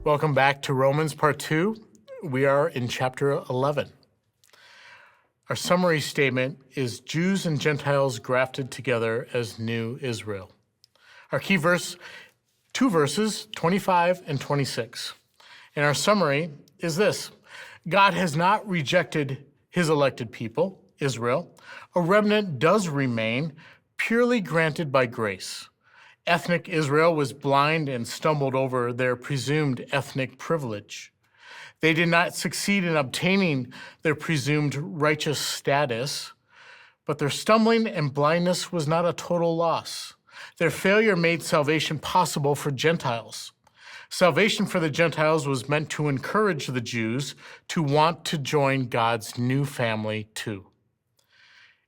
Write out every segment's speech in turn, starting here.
Welcome back to Romans Part 2. We are in chapter 11. Our summary statement is Jews and Gentiles grafted together as new Israel. Our key verse, two verses, 25 and 26. And our summary is this: God has not rejected his elected people, Israel. A remnant does remain, purely granted by grace. Ethnic Israel was blind and stumbled over their presumed ethnic privilege. They did not succeed in obtaining their presumed righteous status, but their stumbling and blindness was not a total loss. Their failure made salvation possible for Gentiles. Salvation for the Gentiles was meant to encourage the Jews to want to join God's new family too.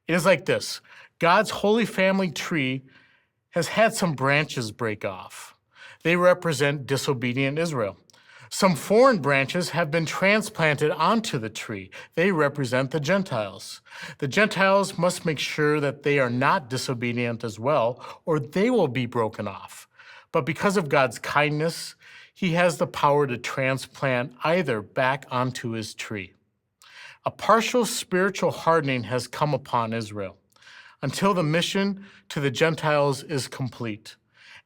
It is like this: God's holy family tree has had some branches break off. They represent disobedient Israel. Some foreign branches have been transplanted onto the tree. They represent the Gentiles. The Gentiles must make sure that they are not disobedient as well, or they will be broken off. But because of God's kindness, he has the power to transplant either back onto his tree. A partial spiritual hardening has come upon Israel until the mission to the Gentiles is complete.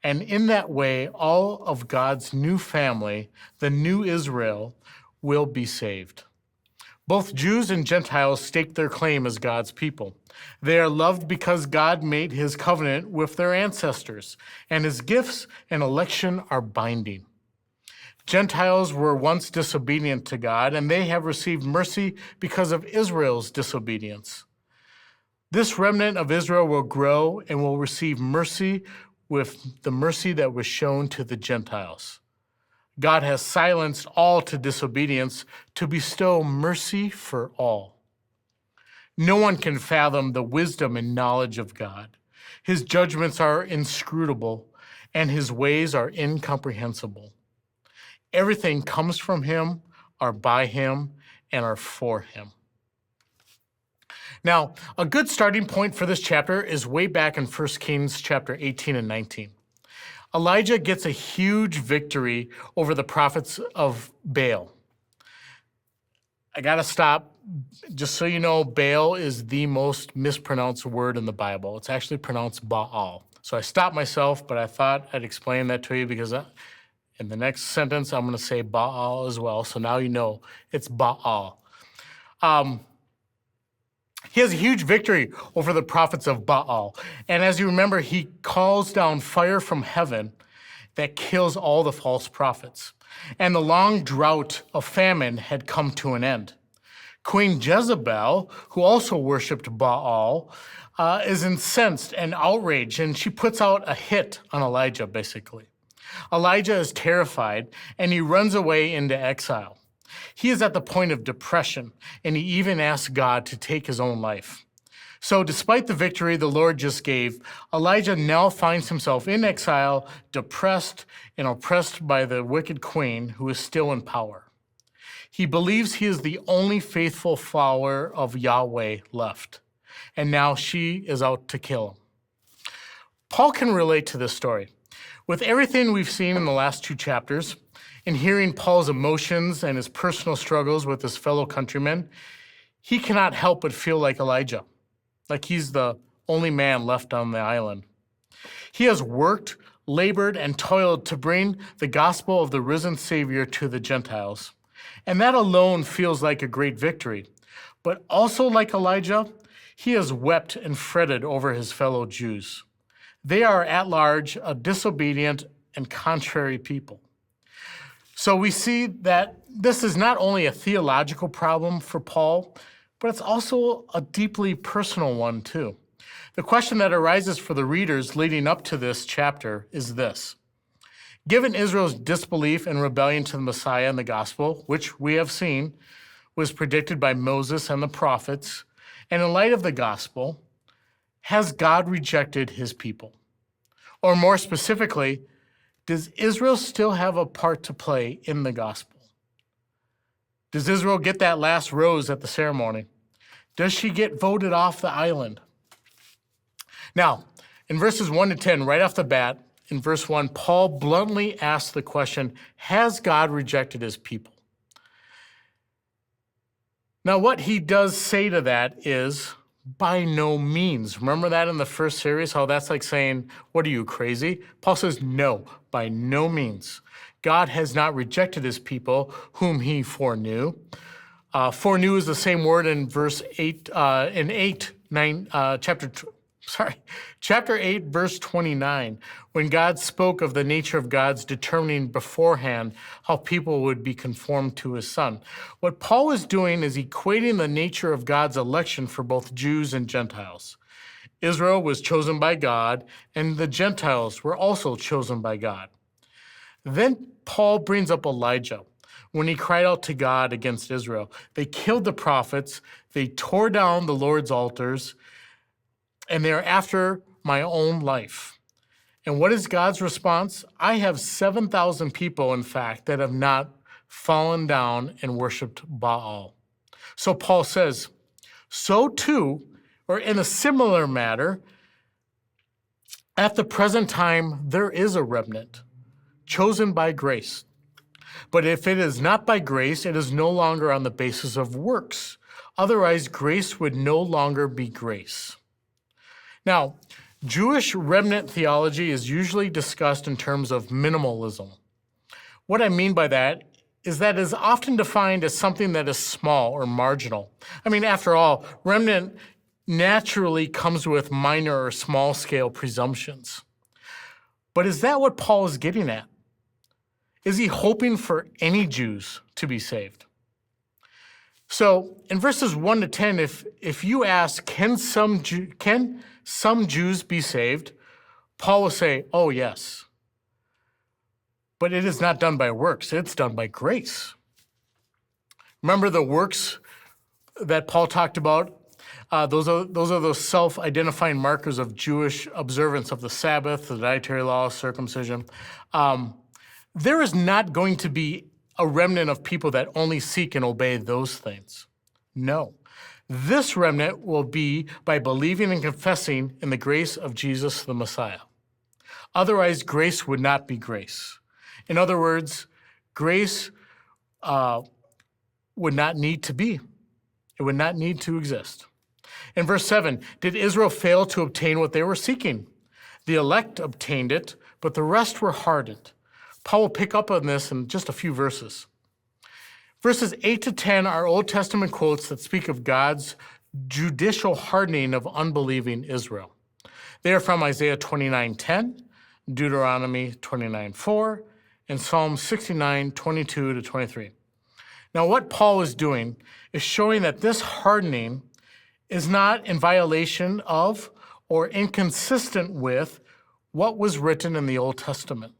And in that way, all of God's new family, the new Israel, will be saved. Both Jews and Gentiles stake their claim as God's people. They are loved because God made his covenant with their ancestors, and his gifts and election are binding. Gentiles were once disobedient to God, and they have received mercy because of Israel's disobedience. This remnant of Israel will grow and will receive mercy with the mercy that was shown to the Gentiles. God has silenced all to disobedience to bestow mercy for all. No one can fathom the wisdom and knowledge of God. His judgments are inscrutable, and his ways are incomprehensible. Everything comes from him, are by him, and are for him. Now, a good starting point for this chapter is way back in 1 Kings chapter 18 and 19. Elijah gets a huge victory over the prophets of Baal. I gotta stop. Just so you know, Baal is the most mispronounced word in the Bible. It's actually pronounced Baal. So I stopped myself, but I thought I'd explain that to you because in the next sentence, I'm gonna say Baal as well. So now you know it's Baal. He has a huge victory over the prophets of Baal. And as you remember, he calls down fire from heaven that kills all the false prophets. And the long drought of famine had come to an end. Queen Jezebel, who also worshiped Baal, is incensed and outraged, and she puts out a hit on Elijah, basically. Elijah is terrified, and he runs away into exile. He is at the point of depression, and he even asks God to take his own life. So despite the victory the Lord just gave, Elijah now finds himself in exile, depressed and oppressed by the wicked queen who is still in power. He believes he is the only faithful follower of Yahweh left, and now she is out to kill him. Paul can relate to this story. With everything we've seen in the last two chapters, in hearing Paul's emotions and his personal struggles with his fellow countrymen, he cannot help but feel like Elijah, like he's the only man left on the island. He has worked, labored, and toiled to bring the gospel of the risen Savior to the Gentiles, and that alone feels like a great victory. But also like Elijah, he has wept and fretted over his fellow Jews. They are at large a disobedient and contrary people. So we see that this is not only a theological problem for Paul, but it's also a deeply personal one too. The question that arises for the readers leading up to this chapter is this: given Israel's disbelief and rebellion to the Messiah and the gospel, which we have seen was predicted by Moses and the prophets, and in light of the gospel, has God rejected his people? Or more specifically, does Israel still have a part to play in the gospel? Does Israel get that last rose at the ceremony? Does she get voted off the island? Now, in verses 1 to 10, right off the bat, in verse 1, Paul bluntly asks the question, has God rejected his people? Now, what he does say to that is, by no means. Remember that in the first series, how that's like saying, what are you, crazy? Paul says, no, by no means. God has not rejected his people whom he foreknew. Foreknew is the same word in verse 8, chapter 8, verse 29, when God spoke of the nature of God's determining beforehand how people would be conformed to his son. What Paul is doing is equating the nature of God's election for both Jews and Gentiles. Israel was chosen by God, and the Gentiles were also chosen by God. Then Paul brings up Elijah when he cried out to God against Israel. They killed the prophets, they tore down the Lord's altars, and they are after my own life. And what is God's response? I have 7,000 people, in fact, that have not fallen down and worshiped Baal. So Paul says, so too, or in a similar matter, at the present time, there is a remnant chosen by grace. But if it is not by grace, it is no longer on the basis of works. Otherwise, grace would no longer be grace. Now, Jewish remnant theology is usually discussed in terms of minimalism. What I mean by that is it is often defined as something that is small or marginal. I mean, after all, remnant naturally comes with minor or small-scale presumptions. But is that what Paul is getting at? Is he hoping for any Jews to be saved? So in verses 1 to 10, if you ask, can some Jews be saved? Paul will say, oh, yes. But it is not done by works. It's done by grace. Remember the works that Paul talked about? Those are those self-identifying markers of Jewish observance of the Sabbath, the dietary law, circumcision. There is not going to be a remnant of people that only seek and obey those things. No. This remnant will be by believing and confessing in the grace of Jesus the Messiah. Otherwise, grace would not be grace. In other words, grace would not need to be. It would not need to exist. In verse 7, did Israel fail to obtain what they were seeking? The elect obtained it, but the rest were hardened. Paul will pick up on this in just a few verses. Verses 8 to 10 are Old Testament quotes that speak of God's judicial hardening of unbelieving Israel. They are from Isaiah 29:10, Deuteronomy 29:4, and Psalm 69:22 to 23. Now, what Paul is doing is showing that this hardening is not in violation of or inconsistent with what was written in the Old Testament.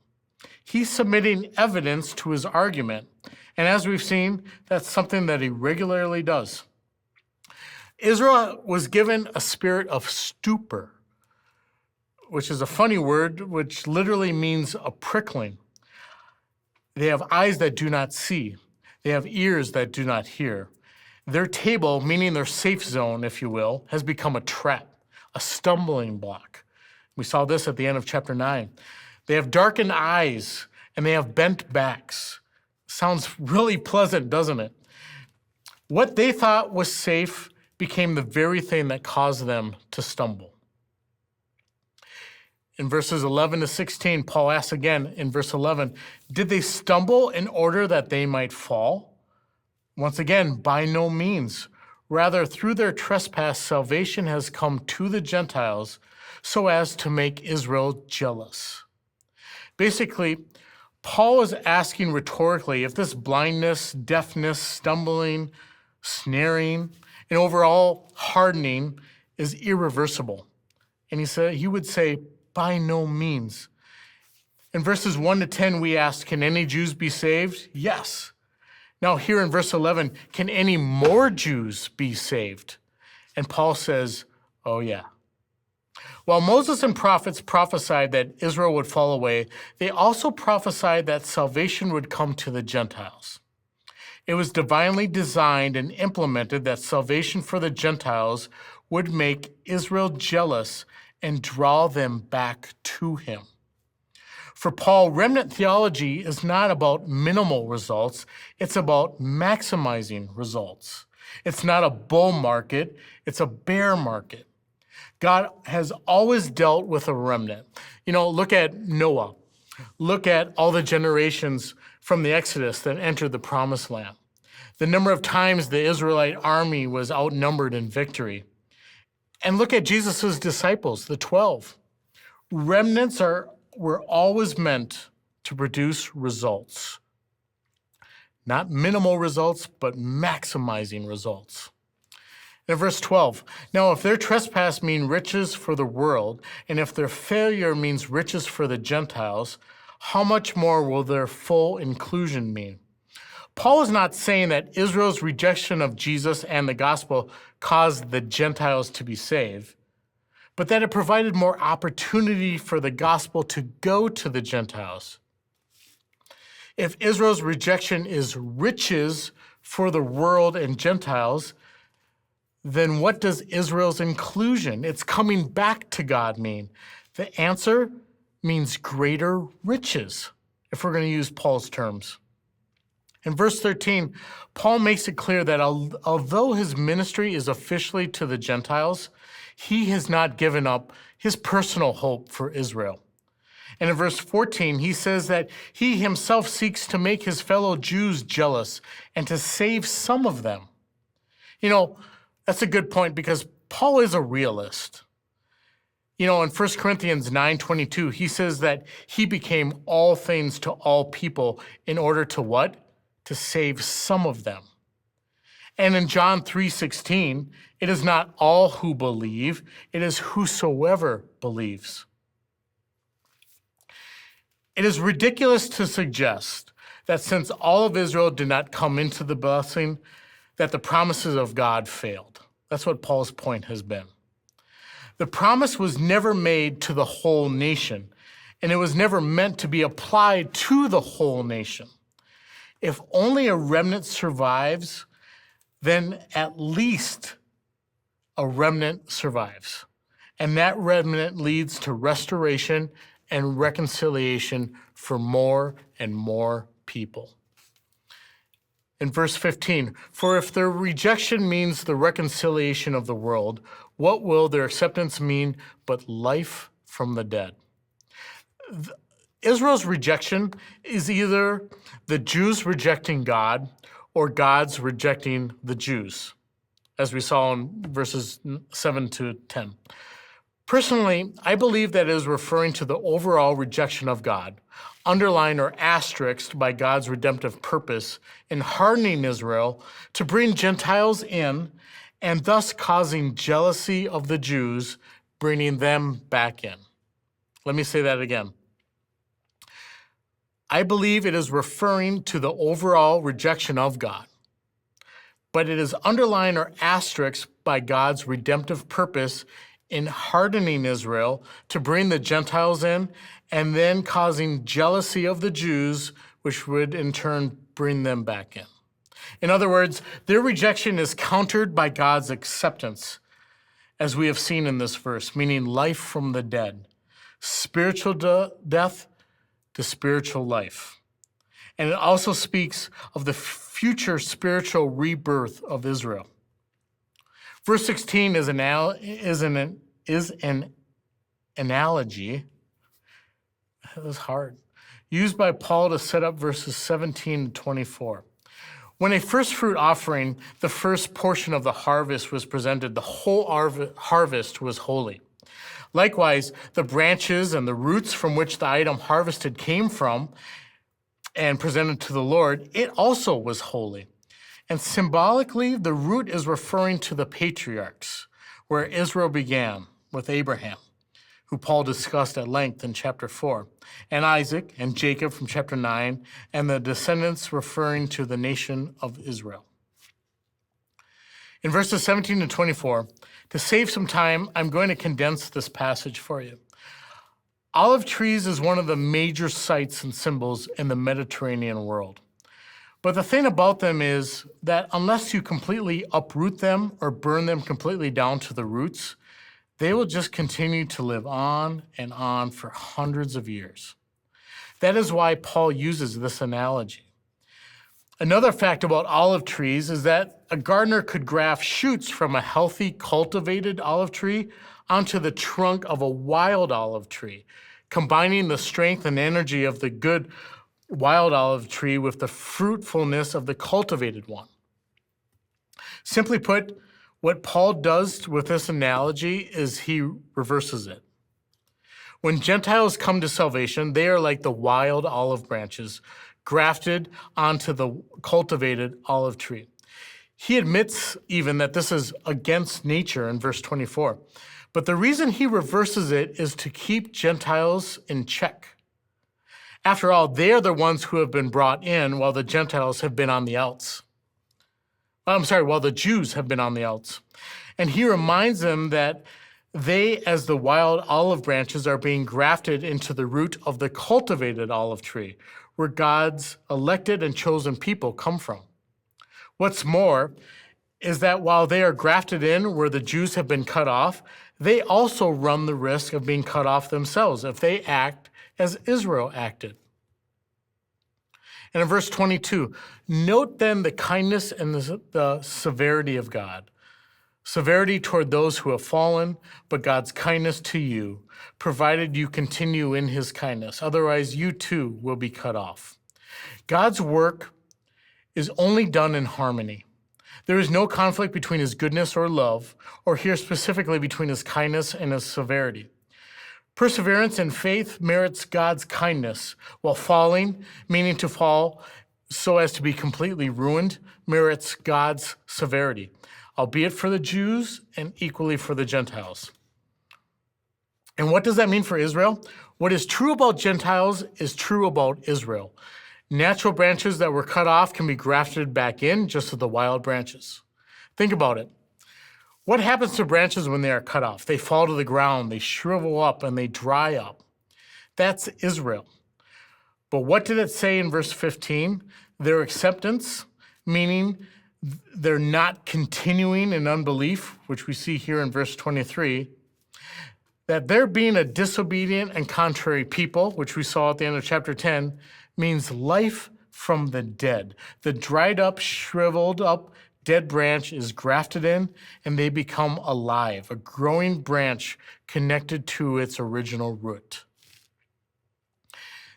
He's submitting evidence to his argument, and as we've seen, that's something that he regularly does. Israel was given a spirit of stupor, which is a funny word, which literally means a prickling. They have eyes that do not see. They have ears that do not hear. Their table, meaning their safe zone, if you will, has become a trap, a stumbling block. We saw this at the end of chapter 9. They have darkened eyes, and they have bent backs. Sounds really pleasant, doesn't it? What they thought was safe became the very thing that caused them to stumble. In verses 11 to 16, Paul asks again in verse 11, did they stumble in order that they might fall? Once again, by no means. Rather, through their trespass, salvation has come to the Gentiles so as to make Israel jealous. Basically, Paul is asking rhetorically if this blindness, deafness, stumbling, snaring, and overall hardening is irreversible. And he would say, by no means. In verses 1 to 10, we ask, can any Jews be saved? Yes. Now here in verse 11, can any more Jews be saved? And Paul says, oh yeah. While Moses and prophets prophesied that Israel would fall away, they also prophesied that salvation would come to the Gentiles. It was divinely designed and implemented that salvation for the Gentiles would make Israel jealous and draw them back to him. For Paul, remnant theology is not about minimal results, it's about maximizing results. It's not a bull market, it's a bear market. God has always dealt with a remnant. Look at Noah. Look at all the generations from the Exodus that entered the Promised Land. The number of times the Israelite army was outnumbered in victory. And look at Jesus' disciples, the 12. Remnants were always meant to produce results. Not minimal results, but maximizing results. In verse 12, now if their trespass mean riches for the world, and if their failure means riches for the Gentiles, how much more will their full inclusion mean? Paul is not saying that Israel's rejection of Jesus and the gospel caused the Gentiles to be saved, but that it provided more opportunity for the gospel to go to the Gentiles. If Israel's rejection is riches for the world and Gentiles, then what does Israel's inclusion, its coming back to God, mean? The answer means greater riches, if we're going to use Paul's terms. In verse 13, Paul makes it clear that although his ministry is officially to the Gentiles, he has not given up his personal hope for Israel. And in verse 14, he says that he himself seeks to make his fellow Jews jealous and to save some of them. That's a good point because Paul is a realist. In 1 Corinthians 9:22, he says that he became all things to all people in order to what? To save some of them. And in John 3:16, it is not all who believe, it is whosoever believes. It is ridiculous to suggest that since all of Israel did not come into the blessing, that the promises of God failed. That's what Paul's point has been. The promise was never made to the whole nation, and it was never meant to be applied to the whole nation. If only a remnant survives, then at least a remnant survives. And that remnant leads to restoration and reconciliation for more and more people. In verse 15, for if their rejection means the reconciliation of the world, what will their acceptance mean but life from the dead? Israel's rejection is either the Jews rejecting God or God's rejecting the Jews, as we saw in verses 7 to 10. Personally, I believe that it is referring to the overall rejection of God, underlined or asterisked by God's redemptive purpose in hardening Israel to bring Gentiles in and thus causing jealousy of the Jews, bringing them back in. Let me say that again. I believe it is referring to the overall rejection of God, but it is underlined or asterisked by God's redemptive purpose in hardening Israel to bring the Gentiles in and then causing jealousy of the Jews, which would in turn bring them back in. In other words, their rejection is countered by God's acceptance, as we have seen in this verse, meaning life from the dead, spiritual death to spiritual life. And it also speaks of the future spiritual rebirth of Israel. Verse 16 is an analogy, that was hard, used by Paul to set up verses 17 to 24. When a first fruit offering, the first portion of the harvest was presented, the whole harvest was holy. Likewise, the branches and the roots from which the item harvested came from and presented to the Lord, it also was holy. And symbolically, the root is referring to the patriarchs, where Israel began with Abraham, who Paul discussed at length in chapter 4, and Isaac and Jacob from chapter 9, and the descendants referring to the nation of Israel. In verses 17 to 24, to save some time, I'm going to condense this passage for you. Olive trees is one of the major sites and symbols in the Mediterranean world. But the thing about them is that unless you completely uproot them or burn them completely down to the roots, they will just continue to live on and on for hundreds of years. That is why Paul uses this analogy. Another fact about olive trees is that a gardener could graft shoots from a healthy, cultivated olive tree onto the trunk of a wild olive tree, combining the strength and energy of the good wild olive tree with the fruitfulness of the cultivated one. Simply put, what Paul does with this analogy is he reverses it. When Gentiles come to salvation, they are like the wild olive branches grafted onto the cultivated olive tree. He admits even that this is against nature in verse 24. But the reason he reverses it is to keep Gentiles in check. After all, they are the ones who have been brought in while the Gentiles have been on the outs. While the Jews have been on the outs. And he reminds them that they, as the wild olive branches, are being grafted into the root of the cultivated olive tree, where God's elected and chosen people come from. What's more is that while they are grafted in where the Jews have been cut off, they also run the risk of being cut off themselves if they act as Israel acted. And in verse 22, note then the kindness and the severity of God. Severity toward those who have fallen, but God's kindness to you, provided you continue in his kindness. Otherwise, you too will be cut off. God's work is only done in harmony. There is no conflict between his goodness or love, or here specifically between his kindness and his severity. Perseverance in faith merits God's kindness, while falling, meaning to fall so as to be completely ruined, merits God's severity, albeit for the Jews and equally for the Gentiles. And what does that mean for Israel? What is true about Gentiles is true about Israel. Natural branches that were cut off can be grafted back in, just as the wild branches. Think about it. What happens to branches when they are cut off? They fall to the ground, they shrivel up, and they dry up. That's Israel. But what did it say in verse 15? Their acceptance, meaning they're not continuing in unbelief, which we see here in verse 23, that they're being a disobedient and contrary people, which we saw at the end of chapter 10, means life from the dead. The dried up, shriveled up, dead branch is grafted in, and they become alive, a growing branch connected to its original root.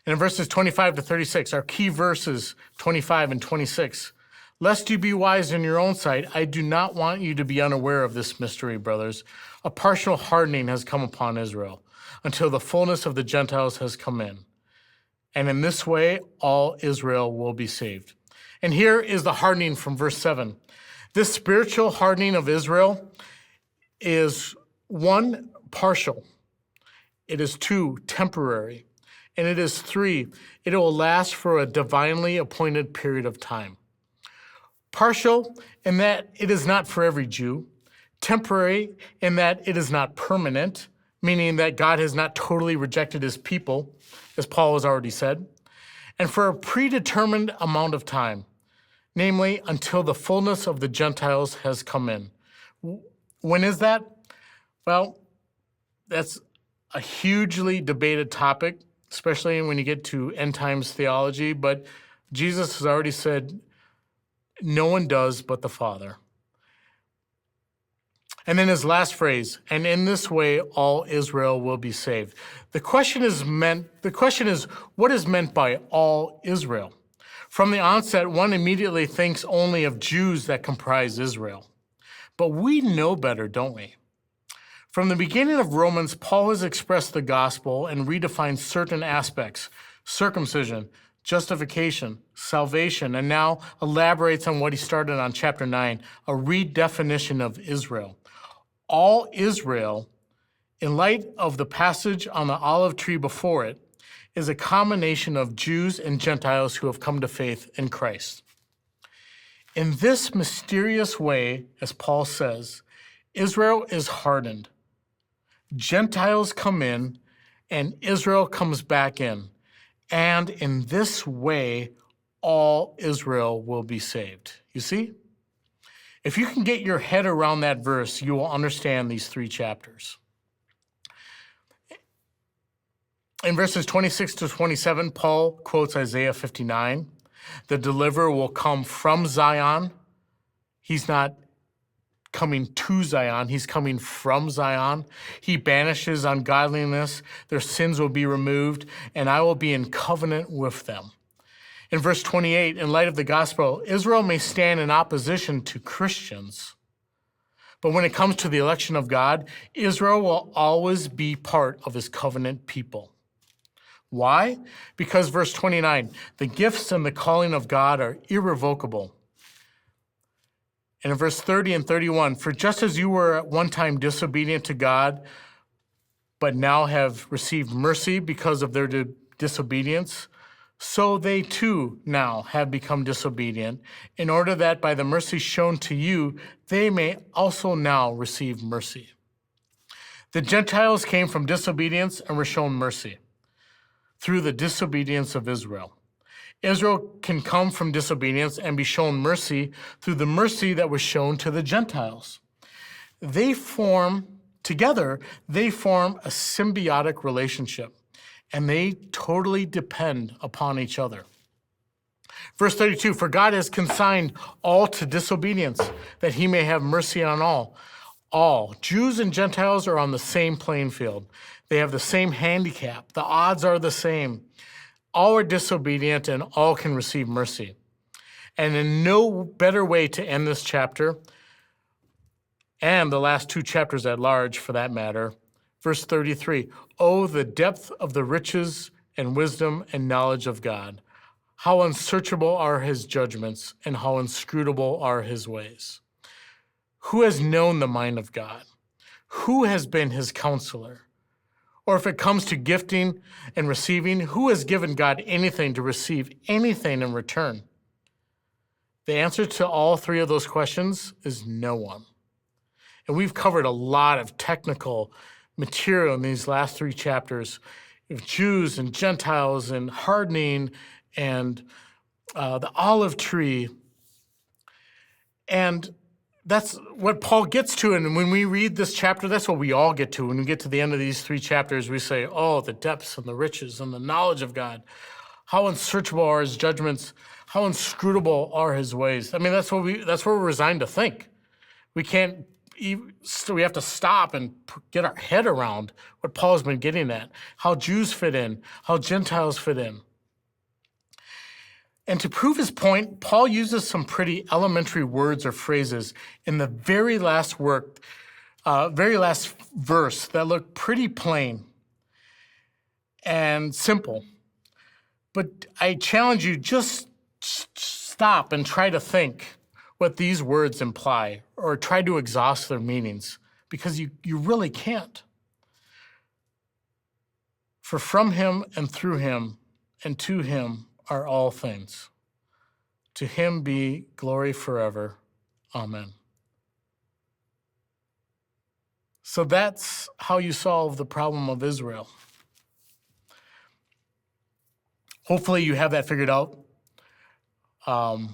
And in verses 25 to 36, our key verses, 25 and 26, lest you be wise in your own sight, I do not want you to be unaware of this mystery, brothers. A partial hardening has come upon Israel, until the fullness of the Gentiles has come in. And in this way, all Israel will be saved. And here is the hardening from verse 7. This spiritual hardening of Israel is 1, partial. It is 2, temporary. And it is 3, it will last for a divinely appointed period of time. Partial in that it is not for every Jew. Temporary in that it is not permanent, meaning that God has not totally rejected his people, as Paul has already said. And for a predetermined amount of time, namely until the fullness of the Gentiles has come in. When is that? Well, that's a hugely debated topic, especially when you get to end times theology, but Jesus has already said, no one does but the Father. And then his last phrase, and in this way all Israel will be saved. The question is, what is meant by all Israel? From the onset, one immediately thinks only of Jews that comprise Israel. But we know better, don't we? From the beginning of Romans, Paul has expressed the gospel and redefined certain aspects: circumcision, justification, salvation, and now elaborates on what he started on chapter 9, a redefinition of Israel. All Israel, in light of the passage on the olive tree before it, is a combination of Jews and Gentiles who have come to faith in Christ. In this mysterious way, as Paul says, Israel is hardened. Gentiles come in, and Israel comes back in. And in this way, all Israel will be saved. You see? If you can get your head around that verse, you will understand these 3 chapters. In verses 26 to 27, Paul quotes Isaiah 59. The deliverer will come from Zion. He's not coming to Zion, he's coming from Zion. He banishes ungodliness, their sins will be removed, and I will be in covenant with them. In verse 28, in light of the gospel, Israel may stand in opposition to Christians, but when it comes to the election of God, Israel will always be part of his covenant people. Why? Because verse 29, the gifts and the calling of God are irrevocable. And in verse 30 and 31, for just as you were at one time disobedient to God, but now have received mercy because of their disobedience, so they too now have become disobedient, in order that by the mercy shown to you, they may also now receive mercy. The Gentiles came from disobedience and were shown mercy through the disobedience of Israel. Israel can come from disobedience and be shown mercy through the mercy that was shown to the Gentiles. Together, they form a symbiotic relationship, and they totally depend upon each other. Verse 32, for God has consigned all to disobedience, that he may have mercy on all. All, Jews and Gentiles, are on the same playing field. They have the same handicap. The odds are the same. All are disobedient and all can receive mercy. And in no better way to end this chapter, and the last two chapters at large for that matter, verse 33, oh, the depth of the riches and wisdom and knowledge of God. How unsearchable are his judgments and how inscrutable are his ways. Who has known the mind of God? Who has been his counselor? Or if it comes to gifting and receiving, who has given God anything to receive anything in return? The answer to all three of those questions is no one. And we've covered a lot of technical material in these last three chapters of Jews and Gentiles and hardening and the olive tree. And that's what Paul gets to, and when we read this chapter, that's what we all get to. When we get to the end of these three chapters, we say, oh, the depths and the riches and the knowledge of God. How unsearchable are his judgments, how inscrutable are his ways. I mean, that's what we're resigned to think. We have to stop and get our head around what Paul's been getting at, how Jews fit in, how Gentiles fit in. And to prove his point, Paul uses some pretty elementary words or phrases in the very last verse that look pretty plain and simple. But I challenge you, just stop and try to think what these words imply, or try to exhaust their meanings, because you really can't. For from him and through him and to him are all things. To him be glory forever. Amen. So that's how you solve the problem of Israel. Hopefully you have that figured out. So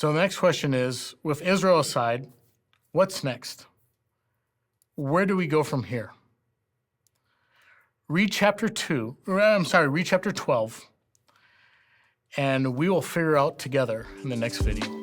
the next question is, with Israel aside, what's next? Where do we go from here? Read chapter 12, and we will figure out together in the next video.